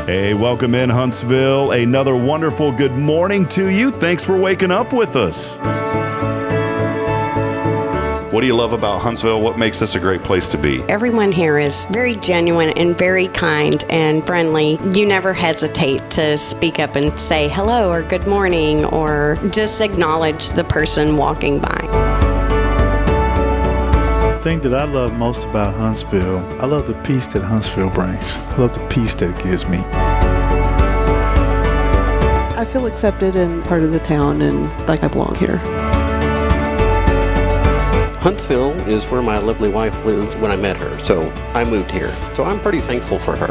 Hey, welcome in Huntsville. Another wonderful good morning to you. Thanks for waking up with us. What do you love about Huntsville? What makes this a great place to be? Everyone here is very genuine and very kind and friendly. You never hesitate to speak up and say hello or good morning or just acknowledge the person walking by. The thing that I love most about Huntsville, I love the peace that Huntsville brings. I love the peace that it gives me. I feel accepted and part of the town and like I belong here. Huntsville is where my lovely wife lived when I met her, so I moved here. So I'm pretty thankful for her.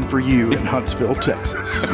For you in Huntsville, Texas.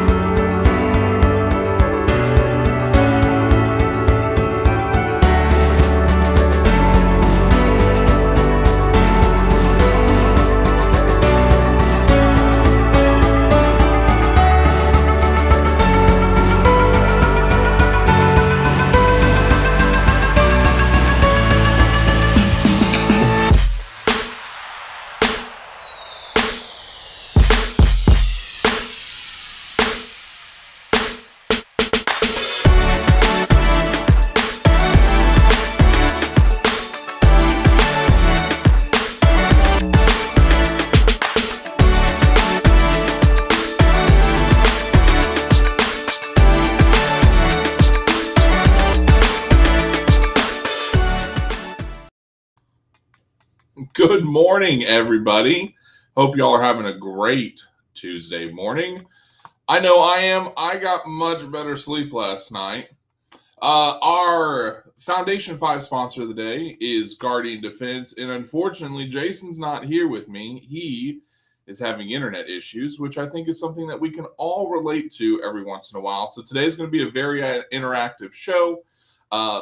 Good morning, everybody. Hope y'all are having a great Tuesday morning. I know I am. I got much better sleep last night. Our Foundation 5 sponsor of the day is Guardian Defense, and unfortunately, Jason's not here with me. He is having internet issues, which I think is something that we can all relate to every once in a while. So today's going to be a very interactive show.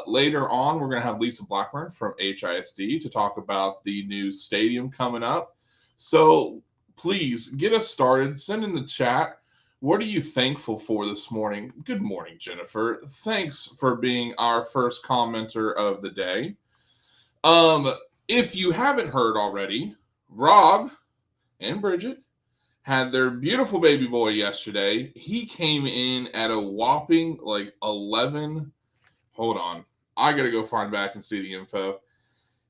Later on, we're going to have Lisa Blackburn from HISD to talk about the new stadium coming up. So please get us started. Send in the chat. What are you thankful for this morning? Good morning, Jennifer. Thanks for being our first commenter of the day. If you haven't heard already, Rob and Bridget had their beautiful baby boy yesterday. He came in at a whopping 11. Hold on. I got to go find back and see the info.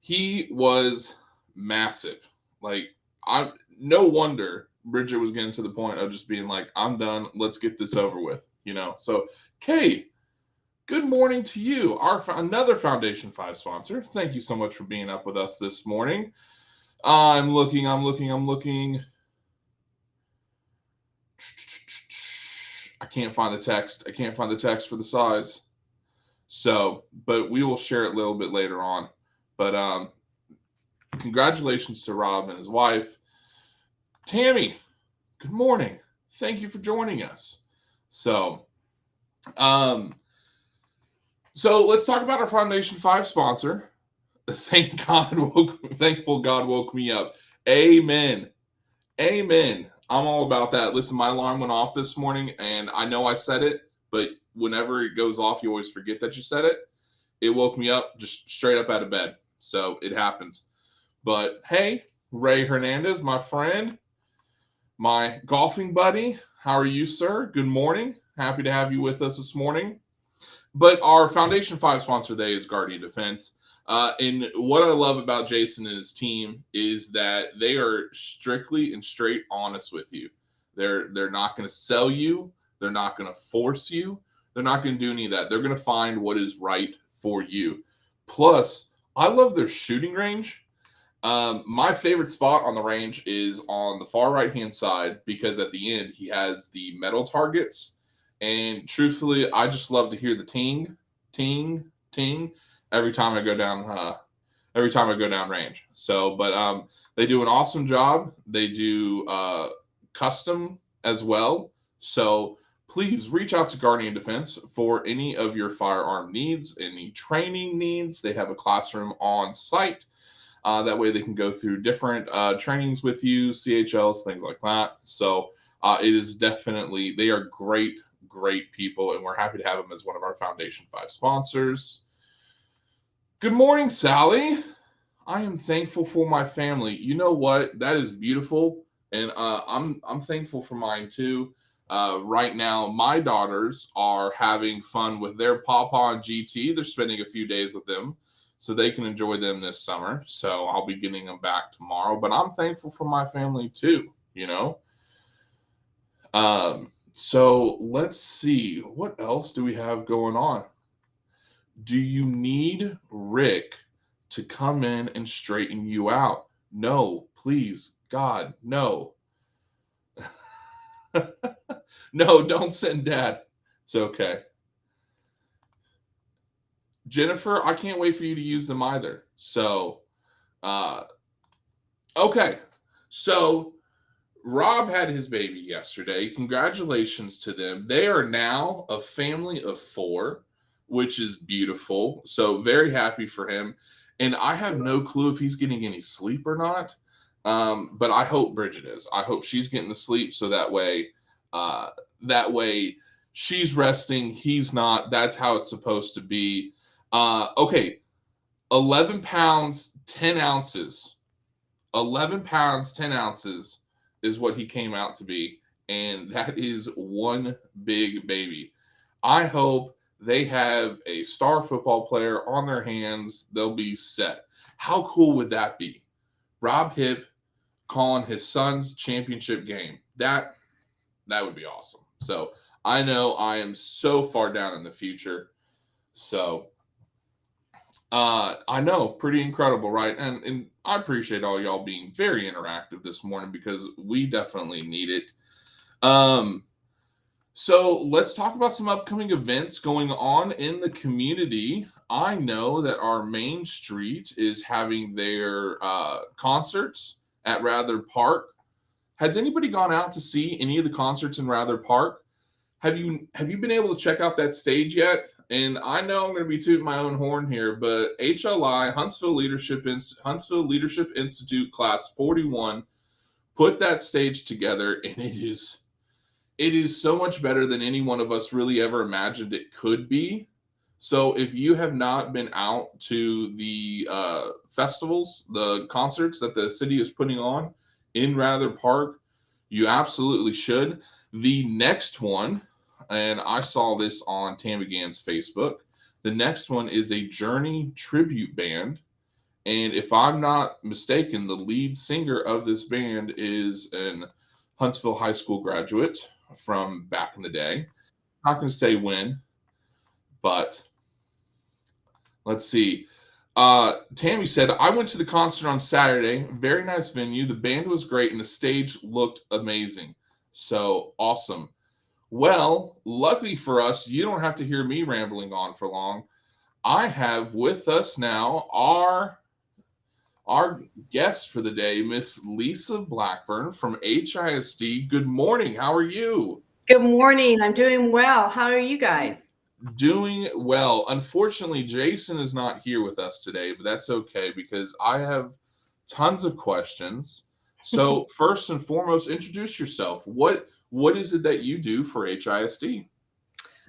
He was massive. No wonder Bridget was getting to the point of just being like, I'm done. Let's get this over with. So, Kay, good morning to you. Another Foundation 5 sponsor. Thank you so much for being up with us this morning. I'm looking. I can't find the text. For the size. So, but we will share it a little bit later on. But congratulations to Rob and his wife. Tammy, good morning. Thank you for joining us. So let's talk about our Foundation 5 sponsor. Thankful God woke me up. Amen. I'm all about that. Listen, my alarm went off this morning, and I know I said it, but whenever it goes off, you always forget that you said it. It woke me up just straight up out of bed. So it happens. But hey, Ray Hernandez, my friend, my golfing buddy, how are you, sir? Good morning. Happy to have you with us this morning. But our Foundation 5 sponsor today is Guardian Defense. And what I love about Jason and his team is that they are strictly and straight honest with you. They're not going to sell you. They're not going to force you. They're not going to do any of that. They're going to find what is right for you. Plus, I love their shooting range. My favorite spot on the range is on the far right-hand side because at the end he has the metal targets. And truthfully, I just love to hear the ting, ting, ting every time I go down range. So, but they do an awesome job. They do custom as well. So please reach out to Guardian Defense for any of your firearm needs, any training needs. They have a classroom on site. That way they can go through different trainings with you, CHLs, things like that. So it is definitely, they are great people, and we're happy to have them as one of our Foundation 5 sponsors. Good morning, Sally. I am thankful for my family. You know what? That is beautiful, and I'm thankful for mine too. Right now, my daughters are having fun with their Pawpaw and GT. They're spending a few days with them so they can enjoy them this summer. So I'll be getting them back tomorrow. But I'm thankful for my family too, you know. So let's see. What else do we have going on? Do you need Rick to come in and straighten you out? No, please, God, no. No, don't send Dad. It's okay. Jennifer, I can't wait for you to use them either. So, okay. So, Rob had his baby yesterday. Congratulations to them. They are now a family of 4, which is beautiful. So, very happy for him. And I have no clue if he's getting any sleep or not. But I hope Bridget is. I hope she's getting the sleep so that way she's resting, he's not. That's how it's supposed to be. Okay, 11 pounds, 10 ounces. 11 pounds, 10 ounces is what he came out to be. And that is one big baby. I hope they have a star football player on their hands. They'll be set. How cool would that be? Rob Hipp calling his son's championship game. That would be awesome. So I know I am so far down in the future. So I know, pretty incredible, right? And I appreciate all y'all being very interactive this morning because we definitely need it. So let's talk about some upcoming events going on in the community. I know that our Main Street is having their concerts at Rather Park. Has anybody gone out to see any of the concerts in Rather Park? Have you been able to check out that stage yet? And I know I'm going to be tooting my own horn here, but HLI, Huntsville Leadership Institute Class 41, put that stage together, and it is so much better than any one of us really ever imagined it could be. So if you have not been out to the festivals, the concerts that the city is putting on in Rather Park, you absolutely should. The next one, and I saw this on Tammy Gann's Facebook, the next one is a Journey tribute band. And if I'm not mistaken, the lead singer of this band is an Huntsville High School graduate from back in the day. I'm not going to say when, but let's see. Tammy said, I went to the concert on Saturday. Very nice venue. The band was great and the stage looked amazing. So awesome. Well, luckily for us, you don't have to hear me rambling on for long. I have with us now our guest for the day, Miss Lisa Blackburn from HISD. Good morning. How are you? Good morning. I'm doing well. How are you guys? Doing well. Unfortunately, Jason is not here with us today, but that's okay because I have tons of questions. So first and foremost, introduce yourself. What is it that you do for HISD?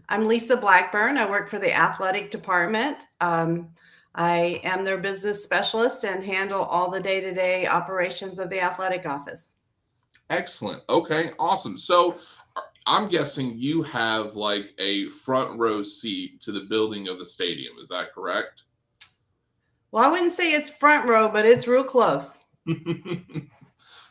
I'm Lisa Blackburn. I work for the athletic department. I am their business specialist and handle all the day-to-day operations of the athletic office. Excellent. Okay, awesome. So I'm guessing you have like a front row seat to the building of the stadium. Is that correct? Well, I wouldn't say it's front row, but it's real close.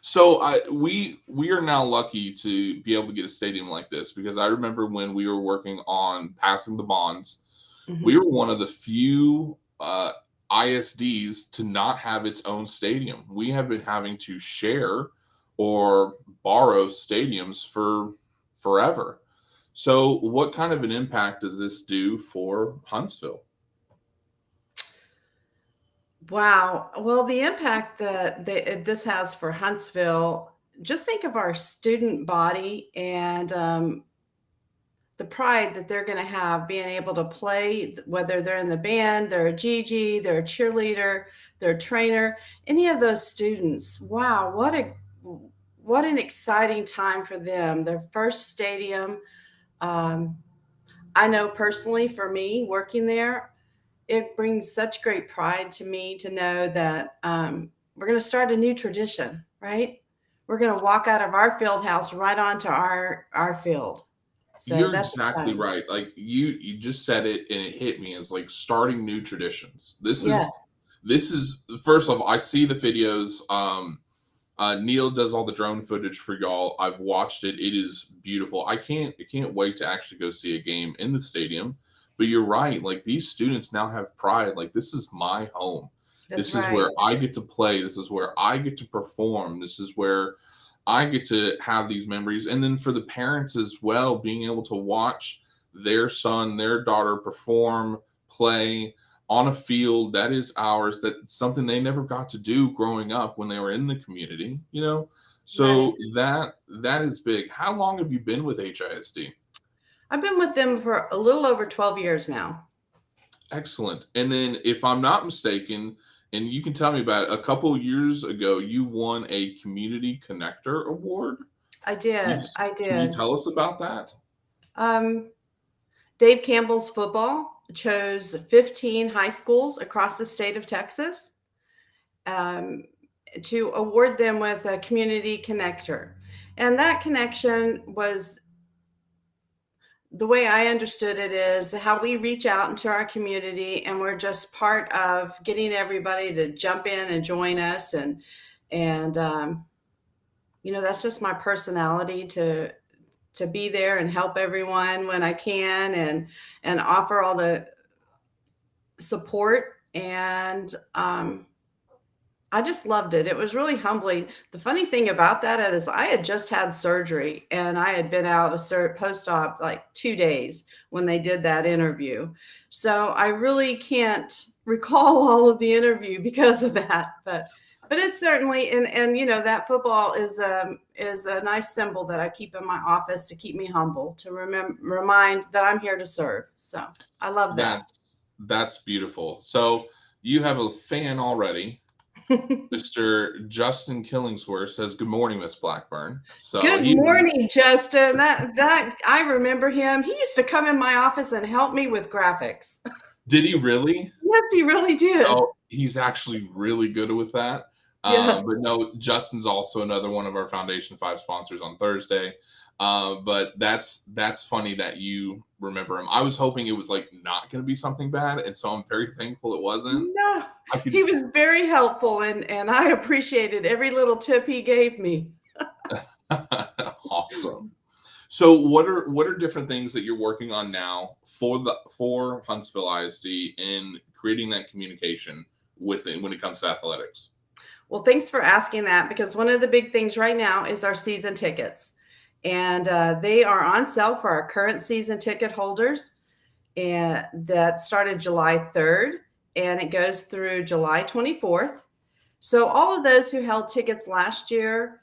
So we are now lucky to be able to get a stadium like this, because I remember when we were working on passing the bonds, we were one of the few ISDs to not have its own stadium. We have been having to share or borrow stadiums for forever. So what kind of an impact does this do for Huntsville? Wow. Well, the impact that this has for Huntsville, just think of our student body and the pride that they're going to have being able to play, whether they're in the band, they're a GG, they're a cheerleader, they're a trainer, any of those students. Wow, what an exciting time for them. Their first stadium. I know personally for me working there, it brings such great pride to me to know that we're going to start a new tradition, right? We're going to walk out of our field house right onto our field. So You're that's exactly exciting. right. Like you just said it and it hit me as like starting new traditions. Yeah. This is first off, I see the videos. Neil does all the drone footage for y'all. I've watched it. It is beautiful. I can't wait to actually go see a game in the stadium. But you're right. Like these students now have pride. Like this is my home. That's This is where right. I get to play. This is where I get to perform. This is where I get to have these memories. And then for the parents as well, being able to watch their son, their daughter perform, play on a field that is ours, that's something they never got to do growing up when they were in the community, you know? Right. So that is big. How long have you been with HISD? I've been with them for a little over 12 years now. Excellent. And then if I'm not mistaken, and you can tell me about it, a couple years ago, you won a Community Connector Award. I Can you, did. I can you did. tell us about that? Um, Dave Campbell's football chose 15 high schools across the state of Texas um, to award them with a community connector. And that connection was, the way I understood it, is how we reach out into our community and we're just part of getting everybody to jump in and join us. And that's just my personality to be there and help everyone when I can and offer all the support. And I just loved it. It was really humbling. The funny thing about that is I had just had surgery and I had been out post-op like 2 days when they did that interview. So I really can't recall all of the interview because of that, but it's certainly, and that football is a nice symbol that I keep in my office to keep me humble, to remind that I'm here to serve. So I love that. That's beautiful. So you have a fan already. Mr. Justin Killingsworth says, "Good morning, Miss Blackburn." So Good morning, Justin. That I remember him. He used to come in my office and help me with graphics. Did he really? Yes, he really did. Oh, he's actually really good with that. Yes. But no, Justin's also another one of our Foundation 5 sponsors on Thursday. But that's funny that you remember him. I was hoping it was like not going to be something bad, and so I'm very thankful it wasn't. No, he was very helpful, and I appreciated every little tip he gave me. Awesome. So what are different things that you're working on now for Huntsville ISD in creating that communication with it when it comes to athletics? Well, thanks for asking that, because one of the big things right now is our season tickets. And they are on sale for our current season ticket holders. And that started July 3rd and it goes through July 24th. So all of those who held tickets last year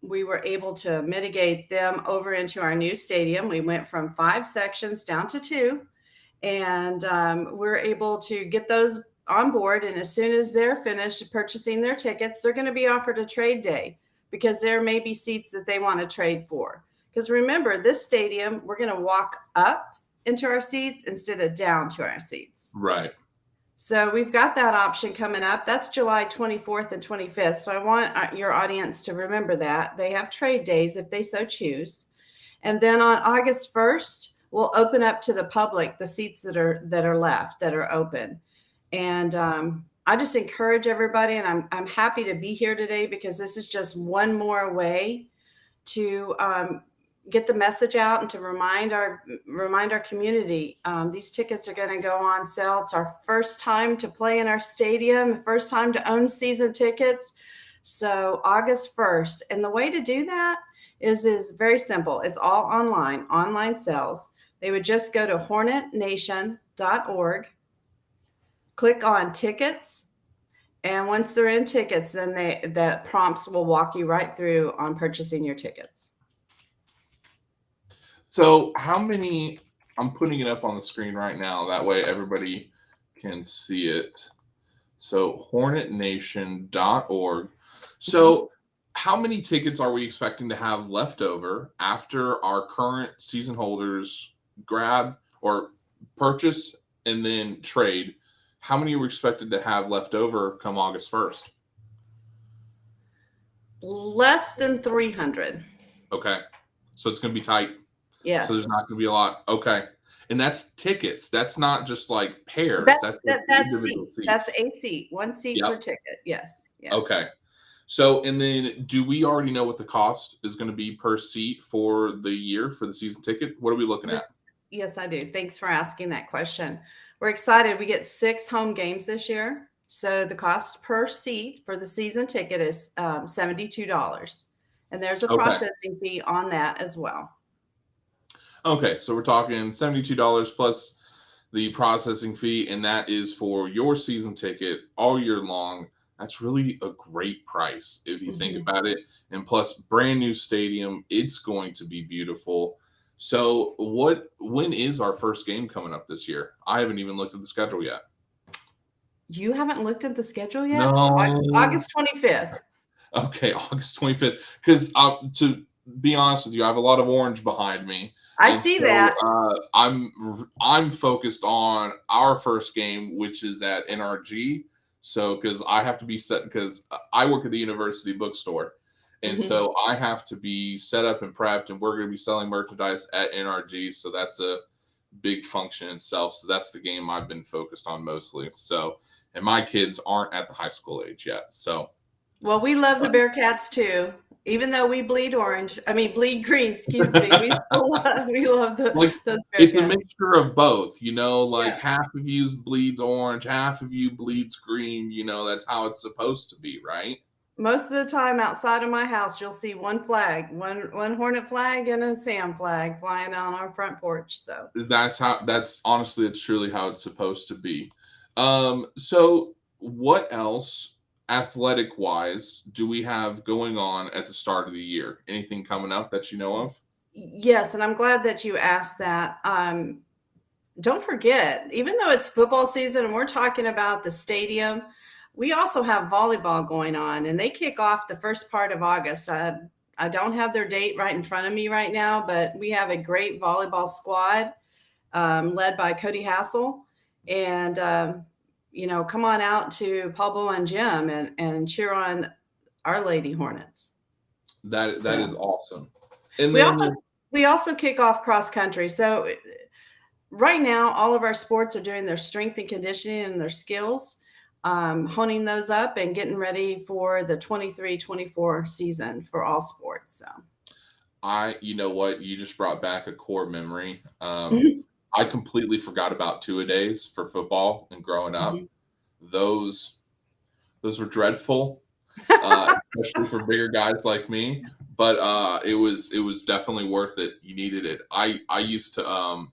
we were able to mitigate them over into our new stadium. We went from 5 sections down to 2. And we're able to get those on board. And as soon as they're finished purchasing their tickets, they're going to be offered a trade day, because there may be seats that they want to trade for. Because remember, this stadium, we're going to walk up into our seats instead of down to our seats. Right. So we've got that option coming up. That's July 24th and 25th. So I want your audience to remember that. They have trade days if they so choose. And then on August 1st, we'll open up to the public the seats that are left, that are open. And I just encourage everybody, and I'm happy to be here today because this is just one more way to get the message out and to remind our community. These tickets are going to go on sale. It's our first time to play in our stadium, first time to own season tickets. So August 1st. And the way to do that is very simple. It's all online sales. They would just go to hornetnation.org, click on tickets. And once they're in tickets, then the prompts will walk you right through on purchasing your tickets. So how many, I'm putting it up on the screen right now. That way everybody can see it. So hornetnation.org. So how many tickets are we expecting to have left over after our current season holders grab or purchase and then trade? How many are we expected to have left over come August 1st? Less than 300. Okay. So it's going to be tight. Yes. So there's not going to be a lot. Okay. And that's tickets. That's not just like pairs. That's individual seats. seats. That's a seat. One seat per ticket. Yes. Okay. So, and then do we already know what the cost is going to be per seat for the year for the season ticket? What are we looking at? Yes, I do. Thanks for asking that question. We're excited. We get 6 home games this year. So the cost per seat for the season ticket is $72. And there's a processing fee on that as well. Okay. So we're talking $72 plus the processing fee. And that is for your season ticket all year long. That's really a great price if you think about it. And plus brand new stadium, it's going to be beautiful. So when is our first game coming up this year? I haven't even looked at the schedule yet. You haven't looked at the schedule yet? No. August 25th. Okay, August 25th. Because to be honest with you, I have a lot of orange behind me. I see that. I'm focused on our first game, which is at NRG. So because I have to be set, because I work at the university bookstore. And so I have to be set up and prepped, and we're going to be selling merchandise at NRG. So that's a big function itself. So that's the game I've been focused on mostly. So, and my kids aren't at the high school age yet. So, well, we love the Bearcats too. Even though we bleed green, excuse me. We love those Bearcats. It's a mixture of both, half of you bleeds orange, half of you bleeds green. That's how it's supposed to be, right? Most of the time outside of my house, you'll see one flag, one Hornet flag and a Sam flag flying on our front porch. So that's honestly, it's truly how it's supposed to be. So what else athletic wise do we have going on at the start of the year? Anything coming up that you know of? Yes. And I'm glad that you asked that. Don't forget, even though it's football season and we're talking about the stadium, we also have volleyball going on, and they kick off the first part of August. I don't have their date right in front of me right now, but we have a great volleyball squad led by Cody Hassel. And, come on out to Paul Bowen Gym and cheer on our Lady Hornets. That is awesome. And we also kick off cross country. So right now, all of our sports are doing their strength and conditioning and their skills. Honing those up and getting ready for the 23-24 season for all sports. So you know what? You just brought back a core memory. I completely forgot about two-a-days for football and growing up. Those were dreadful, especially for bigger guys like me. But it was definitely worth it. You needed it. I used to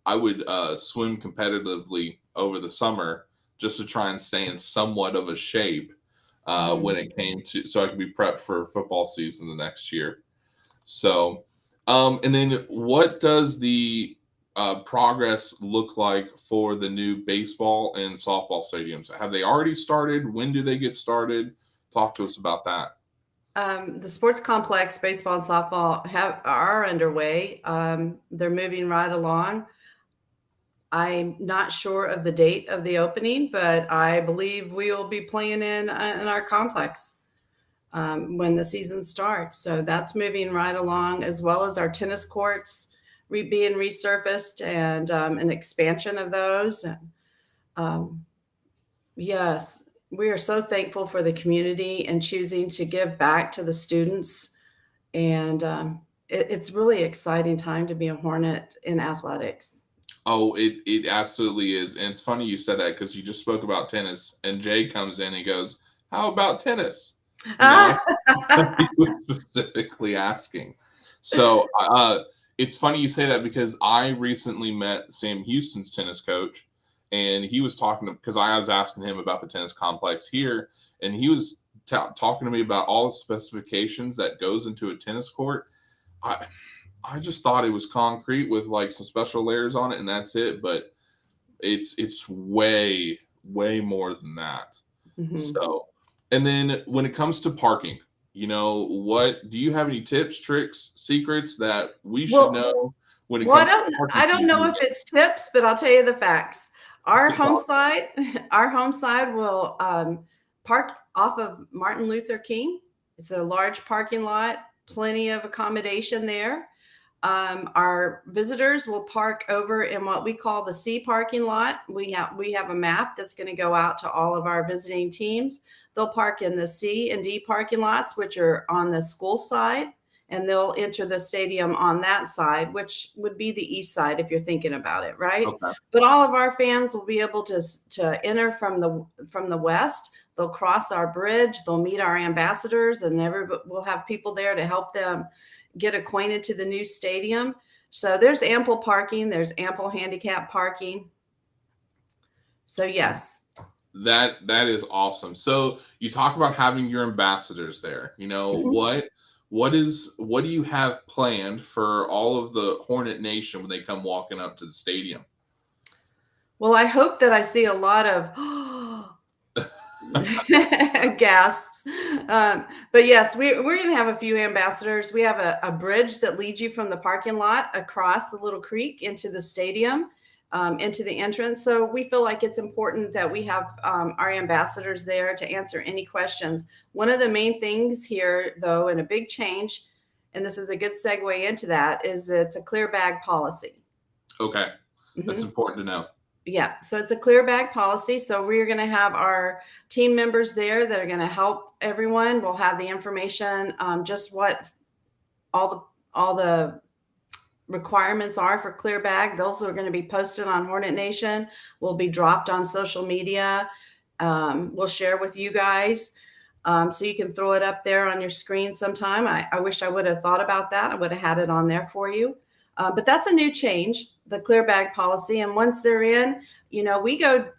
I would swim competitively over the summer just to try and stay in somewhat of a shape when it came to, so I could be prepped for football season the next year. So, and then what does the progress look like for the new baseball and softball stadiums? Have they already started? When do they get started? Talk to us about that. The sports complex, baseball and softball are underway. They're moving right along. I'm not sure of the date of the opening, but I believe we will be playing in our complex when the season starts. So that's moving right along, as well as our tennis courts being resurfaced and an expansion of those. Yes, we are so thankful for the community and choosing to give back to the students. And it's really exciting time to be a Hornet in athletics. Oh, it absolutely is. And it's funny you said that because you just spoke about tennis, and Jay comes in and goes, "How about tennis?" You know, he was specifically asking. So it's funny you say that because I recently met Sam Houston's tennis coach, and he was talking because I was asking him about the tennis complex here, and he was talking to me about all the specifications that goes into a tennis court. I just thought it was concrete with like some special layers on it, and that's it. But it's way more than that. So, and then when it comes to parking, what do you have any tips, tricks, secrets that we should know when it comes to parking? I don't know if it's tips, but I'll tell you the facts. Our home side will park off of Martin Luther King. It's a large parking lot, plenty of accommodation there. Our visitors will park over in what we call the C parking lot. We have a map that's going to go out to all of our visiting teams. They'll park in the C and D parking lots, which are on the school side, and they'll enter the stadium on that side, which would be the east side if you're thinking about it, right? Okay. But all of our fans will be able to enter from the west. They'll cross our bridge. They'll meet our ambassadors, and we'll have people there to help them get acquainted to the new stadium. So there's ample parking. There's ample handicap parking. So yes. That is awesome. So you talk about having your ambassadors there. What do you have planned for all of the Hornet Nation when they come walking up to the stadium? Well, I hope that I see a lot of gasps. But yes, we're going to have a few ambassadors. We have a bridge that leads you from the parking lot across the little creek into the stadium, into the entrance. So we feel like it's important that we have our ambassadors there to answer any questions. One of the main things here, though, and a big change, and this is a good segue into that, is it's a clear bag policy. Okay. That's important to know. Yeah, so it's a clear bag policy. So we're going to have our team members there that are going to help everyone. We'll have the information, just what all the requirements are for clear bag. Those are going to be posted on Hornet Nation. Will be dropped on social media. We'll share with you guys, so you can throw it up there on your screen sometime. I wish I would have thought about that. I would have had it on there for you. But that's a new change, the clear bag policy. And once they're in, we go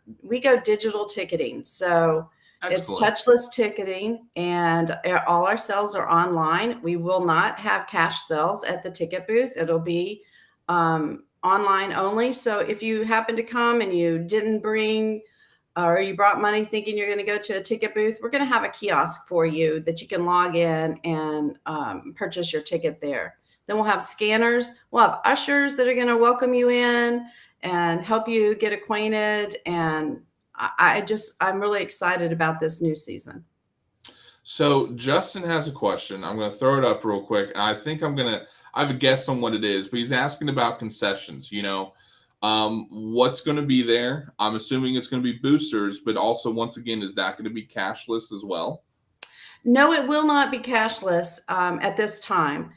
digital ticketing. So Excellent. It's touchless ticketing, and all our sales are online. We will not have cash sales at the ticket booth. It'll be online only. So if you happen to come and you didn't bring, or you brought money thinking you're going to go to a ticket booth, we're going to have a kiosk for you that you can log in and purchase your ticket there. Then we'll have scanners. We'll have ushers that are going to welcome you in and help you get acquainted. And I'm really excited about this new season. So Justin has a question. I'm going to throw it up real quick. And I think I have a guess on what it is, but he's asking about concessions. What's going to be there? I'm assuming it's going to be boosters, but also, once again, is that going to be cashless as well? No, it will not be cashless at this time.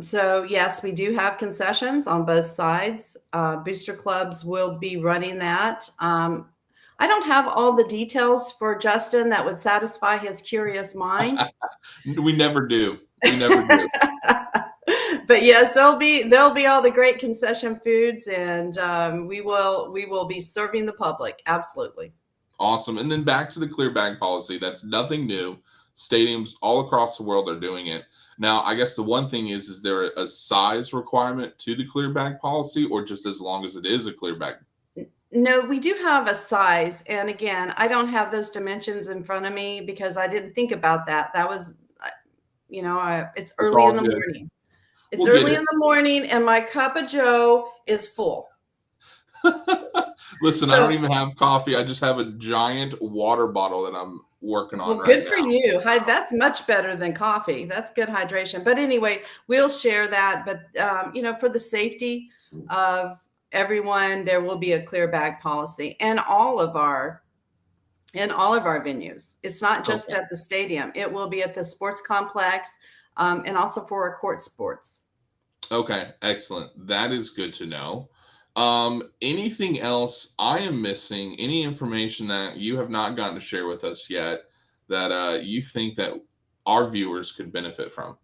So yes, we do have concessions on both sides. Booster clubs will be running that. I don't have all the details for Justin that would satisfy his curious mind. We never do. But yes, there'll be all the great concession foods, and we will be serving the public. Absolutely. Awesome. And then back to the clear bag policy. That's nothing new. Stadiums all across the world are doing it. Now, I guess the one thing is there a size requirement to the clear bag policy, or just as long as it is a clear bag? No, we do have a size. And again, I don't have those dimensions in front of me because I didn't think about that. That was, it's early in the morning. It's early in the morning, and my cup of Joe is full. Listen, I don't even have coffee. I just have a giant water bottle that I'm working on right now. Good for you. That's much better than coffee. That's good hydration. But anyway, we'll share that. But, for the safety of everyone, there will be a clear bag policy. And all of our in all of our venues. It's not just Okay. at the stadium. It will be at the sports complex, and also for our court sports. Okay, excellent. That is good to know. Anything else I am missing? Any information that you have not gotten to share with us yet that you think that our viewers could benefit from?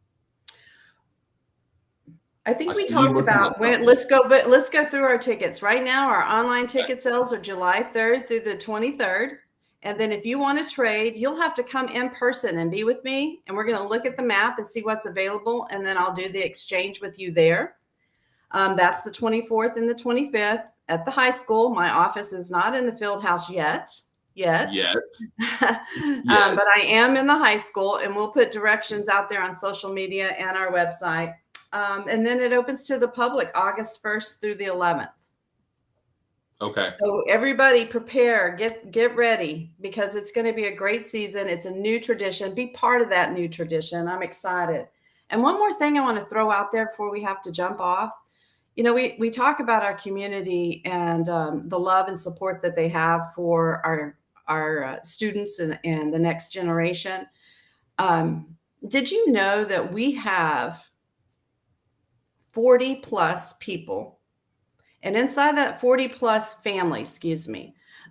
I think I we see you talked looking at about when, something. let's go through our tickets. Right now, our online ticket sales are July 3rd through the 23rd. And then if you want to trade, you'll have to come in person and be with me. And we're going to look at the map and see what's available. And then I'll do the exchange with you there. That's the 24th and the 25th at the high school. My office is not in the field house yet. Yet. But I am in the high school, and we'll put directions out there on social media and our website. And then it opens to the public August 1st through the 11th. Okay. So everybody prepare, get ready, because it's going to be a great season. It's a new tradition. Be part of that new tradition. I'm excited. And one more thing I want to throw out there before we have to jump off. You know, we talk about our community and the love and support that they have for our students and the next generation. Did you know that we have 40 plus people? And inside that 40 plus family,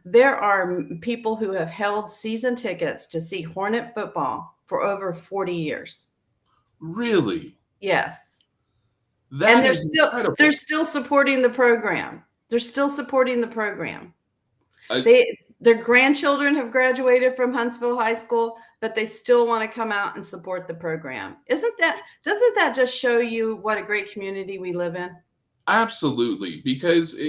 there are people who have held season tickets to see Hornet football for over 40 years. Really? Yes. That And is incredible. they're still supporting the program. They're still supporting the program. I- Their grandchildren have graduated from Huntsville High School, but they still want to come out and support the program. Doesn't that just show you what a great community we live in? Absolutely, because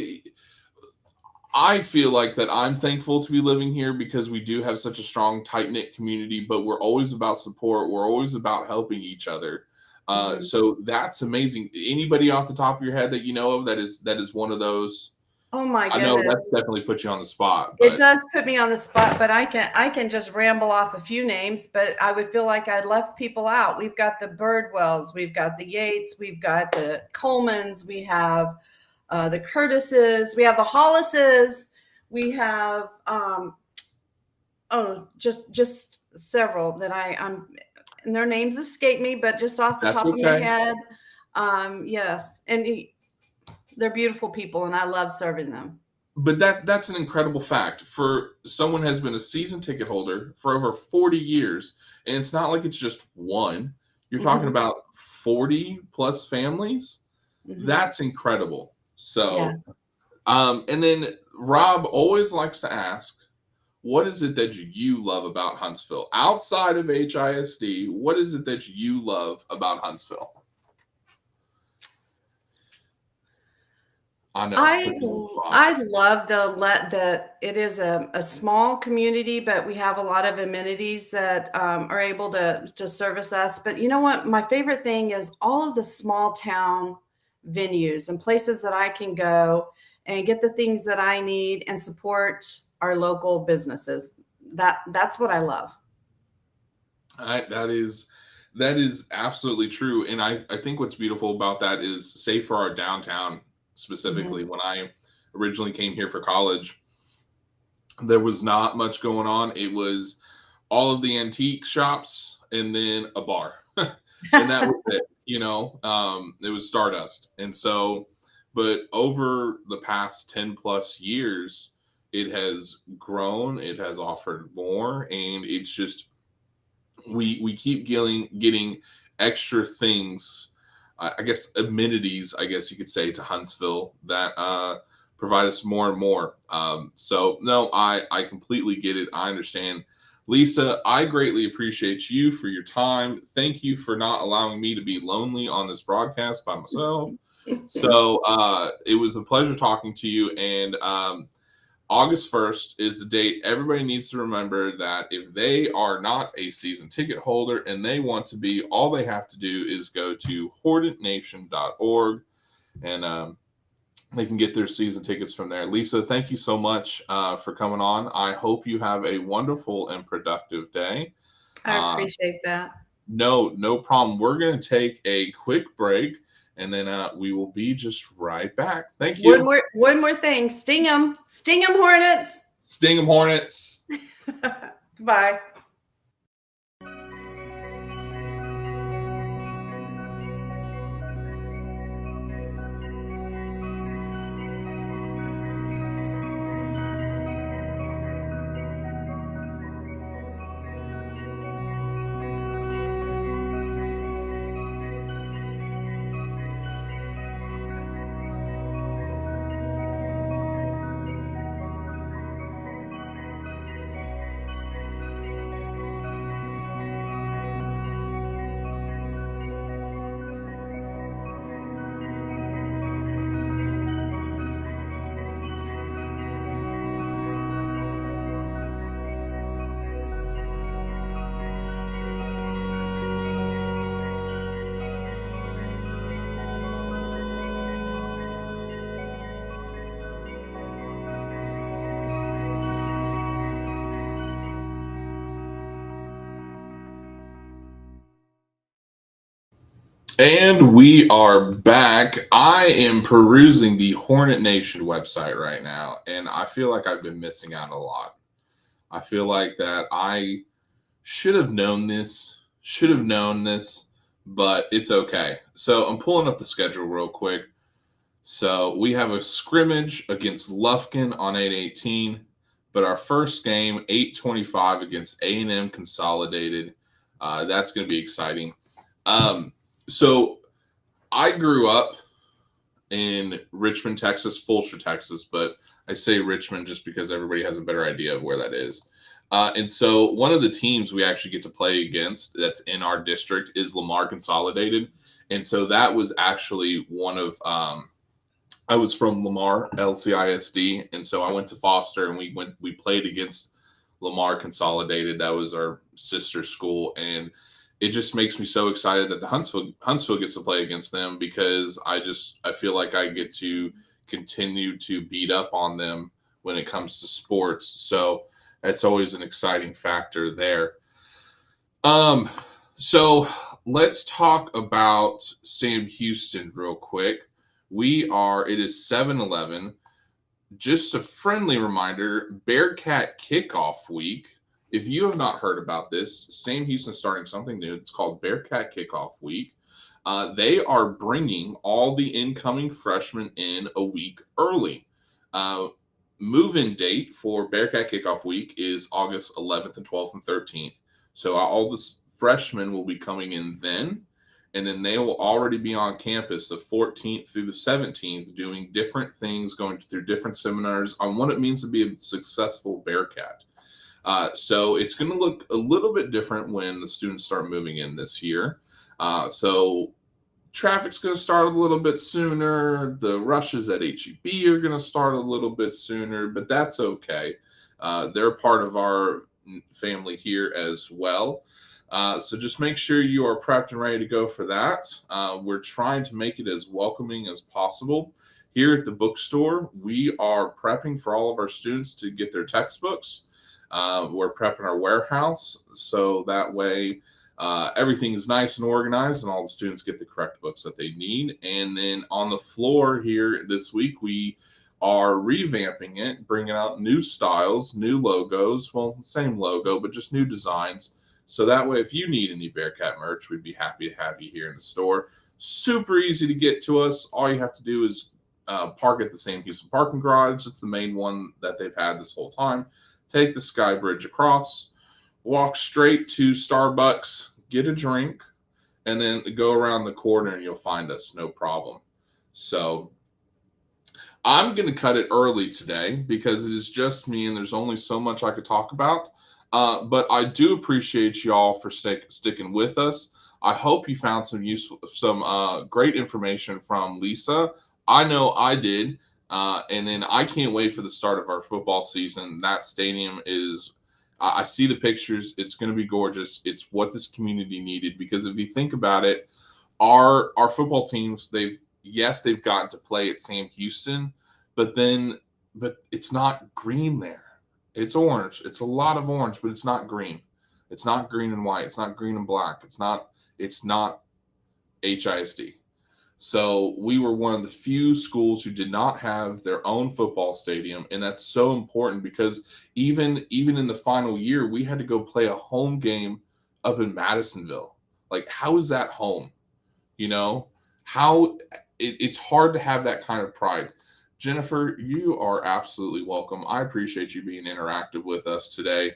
I feel like that I'm thankful to be living here because we do have such a strong, tight-knit community, but we're always about support. We're always about helping each other. Mhm. So that's amazing. Anybody off the top of your head that you know of that is one of those? Oh my I know goodness. that's definitely put you on the spot. It But does put me on the spot, but I can just ramble off a few names, but I would feel like I left people out. We've got the Birdwells, we've got the Yates, we've got the Colemans, we have the Curtises, we have the Hollises, we have just several that I'm and their names escape me, but just off the that's top of my okay. head, yes, and they're beautiful people, and I love serving them. But that's an incredible fact for someone has been a season ticket holder for over 40 years, and it's not like it's just one. You're talking Mhm. about 40 plus families. Mhm. That's incredible. Yeah. So, and then Rob always likes to ask, what is it that you love about Huntsville outside of HISD? What is it that you love about Huntsville? I know. I love that it is a small community, but we have a lot of amenities that are able to service us. But you know what? My favorite thing is all of the small town venues and places that I can go and get the things that I need and support our local businesses. That's what I love. That is absolutely true. And I think what's beautiful about that is, say for our downtown specifically, when I originally came here for college, there was not much going on. It was all of the antique shops and then a bar. And that was it, it was Stardust. And so, but over the past 10 plus years, it has grown, it has offered more, and it's just, we keep getting extra things, I guess amenities, I guess you could say, to Huntsville that provide us more and more. So no, I completely get it. I understand. Lisa, I greatly appreciate you for your time. Thank you for not allowing me to be lonely on this broadcast by myself. So it was a pleasure talking to you. And August 1st is the date. Everybody needs to remember that if they are not a season ticket holder and they want to be, all they have to do is go to hornetnation.org and they can get their season tickets from there. Lisa, thank you so much for coming on. I hope you have a wonderful and productive day. I appreciate that. No problem. We're going to take a quick break, and then we will be just right back. Thank you. One more thing. Sting 'em, Hornets. Sting 'em, Hornets. Bye. And we are back. I am perusing the Hornet Nation website right now, and I feel like I've been missing out a lot. I feel like that I should have known this, but it's okay. So I'm pulling up the schedule real quick. So we have a scrimmage against Lufkin on 8/18, but our first game, 8/25 against A&M Consolidated. That's going to be exciting. So I grew up in Richmond, Texas, Fulshear, Texas, but I say Richmond just because everybody has a better idea of where that is. And so one of the teams we actually get to play against that's in our district is Lamar Consolidated. And so that was actually one of I was from Lamar LCISD, and so I went to Foster, and we played against Lamar Consolidated. That was our sister school, and it just makes me so excited that the Huntsville gets to play against them, because I feel like I get to continue to beat up on them when it comes to sports. So that's always an exciting factor there. So let's talk about Sam Houston real quick. It is 7-11. Just a friendly reminder, Bearcat kickoff week. If you have not heard about this, Sam Houston starting something new. It's called Bearcat Kickoff Week. They are bringing all the incoming freshmen in a week early. Move-in date for Bearcat Kickoff Week is August 11th and 12th and 13th. So all the freshmen will be coming in then, and then they will already be on campus the 14th through the 17th doing different things, going through different seminars on what it means to be a successful Bearcat. So it's going to look a little bit different when the students start moving in this year. So traffic's going to start a little bit sooner. The rushes at HEB are going to start a little bit sooner, but that's okay. They're part of our family here as well. So just make sure you are prepped and ready to go for that. We're trying to make it as welcoming as possible. Here at the bookstore, we are prepping for all of our students to get their textbooks. We're prepping our warehouse, so that way everything is nice and organized and all the students get the correct books that they need. And then on the floor here this week, we are revamping it, bringing out new styles, new logos. Well, same logo, but just new designs. So that way, if you need any Bearcat merch, we'd be happy to have you here in the store. Super easy to get to us. All you have to do is park at the Sam Houston parking garage. It's the main one that they've had this whole time. Take the Sky Bridge across, walk straight to Starbucks, get a drink, and then go around the corner and you'll find us, no problem. So I'm going to cut it early today because it is just me and there's only so much I could talk about. But I do appreciate y'all for sticking with us. I hope you found some great information from Lisa. I know I did. And then I can't wait for the start of our football season. That stadium is, I see the pictures. It's going to be gorgeous. It's what this community needed, because if you think about it, our football teams, they've gotten to play at Sam Houston, but it's not green there. It's orange. It's a lot of orange, but it's not green. It's not green and white. It's not green and black. It's not HISD. So we were one of the few schools who did not have their own football stadium, and that's so important because even in the final year, we had to go play a home game up in Madisonville. Like, how is that home? You know, it's hard to have that kind of pride. Jennifer, you are absolutely welcome. I appreciate you being interactive with us today.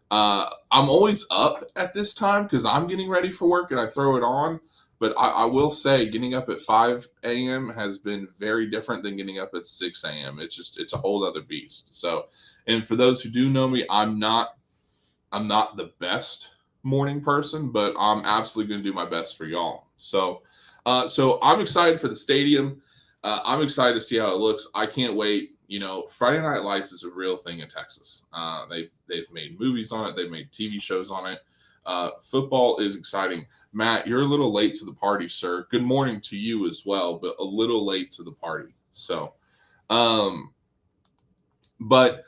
I'm always up at this time because I'm getting ready for work and I throw it on. But I will say getting up at 5 a.m. has been very different than getting up at 6 a.m. It's a whole other beast. So, and for those who do know me, I'm not the best morning person, but I'm absolutely going to do my best for y'all. So I'm excited for the stadium. I'm excited to see how it looks. I can't wait. You know, Friday Night Lights is a real thing in Texas. They've made movies on it. They've made TV shows on it. Football is exciting. Matt, you're a little late to the party, sir. Good morning to you as well, but a little late to the party. So, but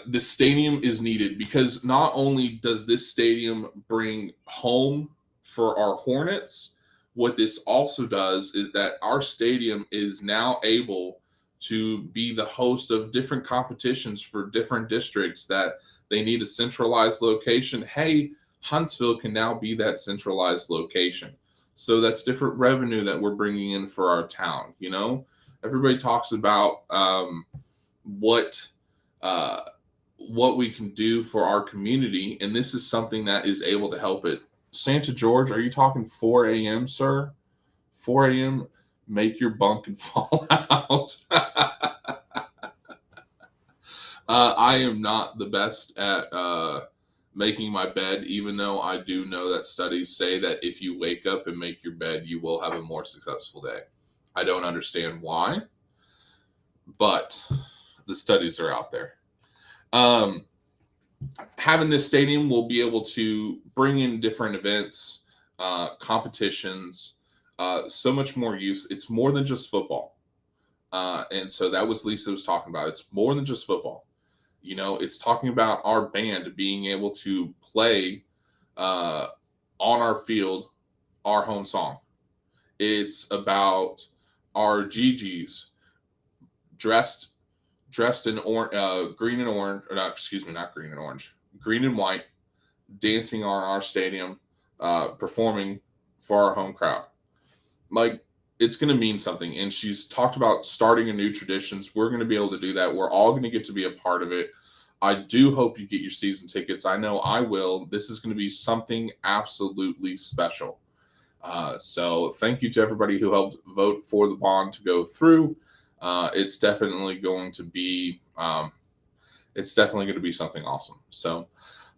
the stadium is needed because not only does this stadium bring home for our Hornets, what this also does is that our stadium is now able to be the host of different competitions for different districts that they need a centralized location. Hey, Huntsville can now be that centralized location. So that's different revenue that we're bringing in for our town. You know, everybody talks about what we can do for our community, and this is something that is able to help it. Santa George, are you talking 4 a.m., sir? 4 a.m., make your bunk and fall out. I am not the best at making my bed, even though I do know that studies say that if you wake up and make your bed, you will have a more successful day. I don't understand why, but the studies are out there. Having this stadium, we'll be able to bring in different events, competitions, so much more use. It's more than just football. And so that was Lisa was talking about. It's more than just football. You know, it's talking about our band being able to play on our field our home song. It's about our GGs dressed in green and orange, or not, excuse me, not green and orange, green and white, dancing on our stadium, performing for our home crowd. Like, it's going to mean something. And she's talked about starting a new traditions. We're going to be able to do that. We're all going to get to be a part of it. I do hope you get your season tickets. I know I will. This is going to be something absolutely special. So thank you to everybody who helped vote for the bond to go through. It's definitely going to be something awesome. So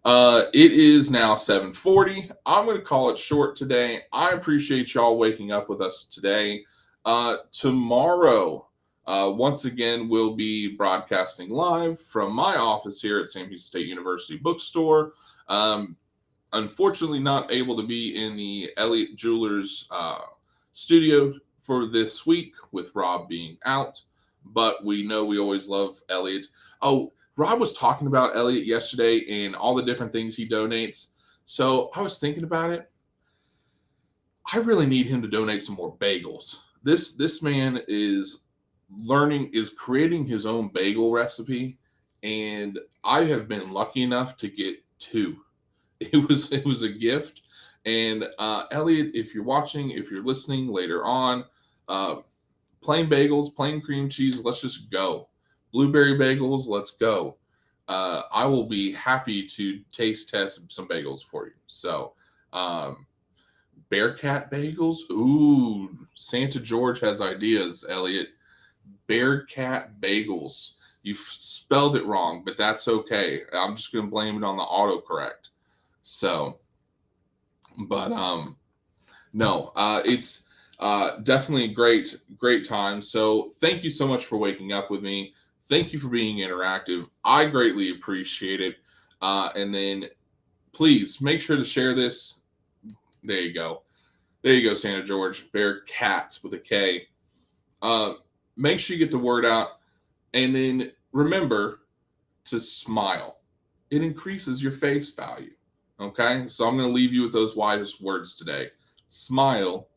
it is now 7:40. I'm going to call it short today. I appreciate y'all waking up with us today. Tomorrow, once again, we'll be broadcasting live from my office here at Sam Houston State University Bookstore. Unfortunately, not able to be in the Elliott Jewelers studio for this week with Rob being out, but we know we always love Elliott. Oh, Rob was talking about Elliott yesterday and all the different things he donates. So I was thinking about it. I really need him to donate some more bagels. This man is creating his own bagel recipe, and I have been lucky enough to get 2. It was a gift. And Elliott, if you're watching, if you're listening later on, plain bagels, plain cream cheese, let's just go. Blueberry bagels, let's go. I will be happy to taste test some bagels for you. So, Bearcat bagels, ooh, Santa George has ideas, Elliott. Bearcat bagels. You spelled it wrong, but that's okay. I'm just going to blame it on the autocorrect. So, but no, it's definitely a great time. So thank you so much for waking up with me. Thank you for being interactive. I greatly appreciate it. And then please make sure to share this. There you go. There you go, Santa George. Bearcats with a K. Make sure you get the word out. And then remember to smile. It increases your face value. Okay? So I'm going to leave you with those wisest words today. Smile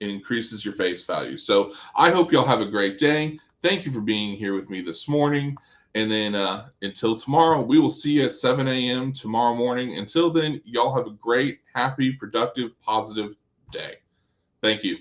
It increases your face value. So I hope y'all have a great day. Thank you for being here with me this morning. And then until tomorrow, we will see you at 7 a.m. tomorrow morning. Until then, y'all have a great, happy, productive, positive day. Thank you.